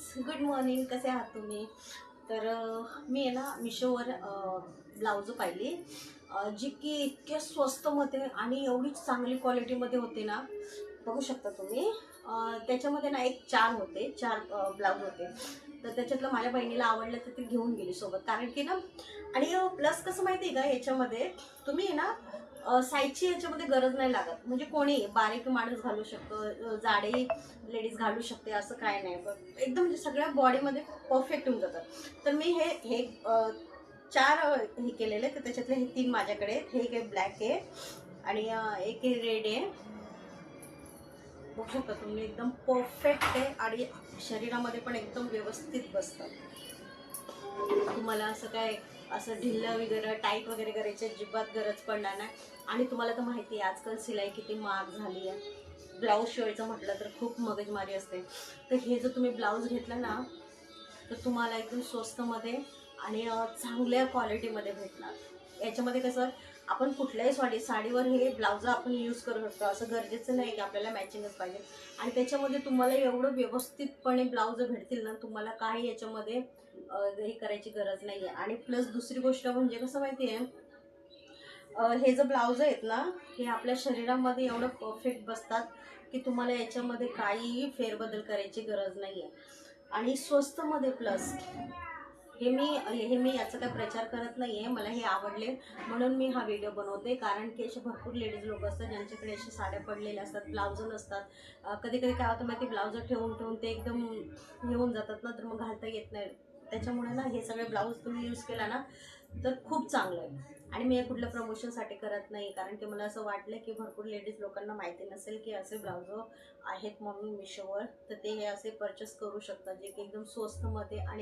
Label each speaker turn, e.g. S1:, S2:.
S1: Friends, good morning. कसे आहात तुम्ही? तर मी आहे ना मिशोवर ब्लाउज पाहिली, जी की इतक्या स्वस्तमध्ये आणि एवढी चांगली क्वालिटीमध्ये होते ना. बघू शकता तुम्ही. त्याच्यामध्ये ना एक चार ब्लाऊज होते. तर त्याच्यातलं माझ्या बहिणीला आवडलं तर ती घेऊन गेली सोबत, कारण की ना. आणि प्लस कसं माहिती आहे का, याच्यामध्ये तुम्ही आहे ना साईजची याच्यामध्ये गरज नाही लागत. म्हणजे कोणी बारीक माणूस घालू शकतो, जाडे लेडीज घालू शकते, असं काय नाही. पण एकदम म्हणजे सगळ्या बॉडीमध्ये परफेक्ट होऊन जातं. तर मी हे हे चार हे केलेले, तर त्याच्यातले हे 3 माझ्याकडे आहेत. हे एक आहे ब्लॅक आहे आणि एक आहे रेड आहे. बघू शकता तुम्ही, एकदम परफेक्ट आहे आणि शरीरामध्ये पण एकदम व्यवस्थित बसतं. तुम्हाला असं काय असं ढिल्लं वगैरे टाईट वगैरे करायची अजिबात गरज पडणार नाही. आणि तुम्हाला तर माहिती आहे आजकाल सिलाई किती महाग झाली आहे. ब्लाऊज शिवायचं म्हटलं तर खूप मगजमारी असते. तर हे जर तुम्ही ब्लाऊज घेतला ना, तर तुम्हाला एकदम स्वस्तमध्ये आणि चांगल्या क्वालिटीमध्ये भेटणार. याच्यामध्ये कसं, आपण कुठल्याही साडीवर हे ब्लाऊज आपण यूज करू शकतो. असं गरजेचं नाही की आपल्याला मॅचिंगच पाहिजे. आणि त्याच्यामध्ये तुम्हाला एवढं व्यवस्थितपणे ब्लाऊज भेटतील ना, तुम्हाला काही याच्यामध्ये हे करायची गरज नाही आहे. आणि प्लस दुसरी गोष्ट म्हणजे कसं माहिती आहे, हे जे ब्लाऊज आहेत ना, हे आपल्या शरीरामध्ये एवढं परफेक्ट बसतात की तुम्हाला याच्यामध्ये काहीही फेरबदल करायची गरज नाही आहे. आणि स्वस्तमध्ये प्लस हे मी याचा काही प्रचार करत नाही आहे. मला हे आवडले म्हणून मी हा व्हिडिओ बनवते. कारण की असे भरपूर लेडीज लोक असतात ज्यांच्याकडे अशा साड्या पडलेल्या असतात, ब्लाऊज नसतात. कधी कधी काय होतं माहिती, ब्लाऊज ठेवून ठेवून ते एकदम हे होऊन जातात ना, तर मग घालता येत नाही. त्याच्यामुळे ना हे सगळे ब्लाऊज तुम्ही यूज केला ना तर खूप चांगलं आहे. आणि मी हे कुठल्या प्रमोशनसाठी करत नाही, कारण की मला असं वाटलं की भरपूर लेडीज लोकांना माहिती नसेल की असे ब्लाऊज आहेत म्हणून मिशोवर. तर ते हे असे परचेस करू शकतात, जे की एकदम स्वस्तमध्ये आणि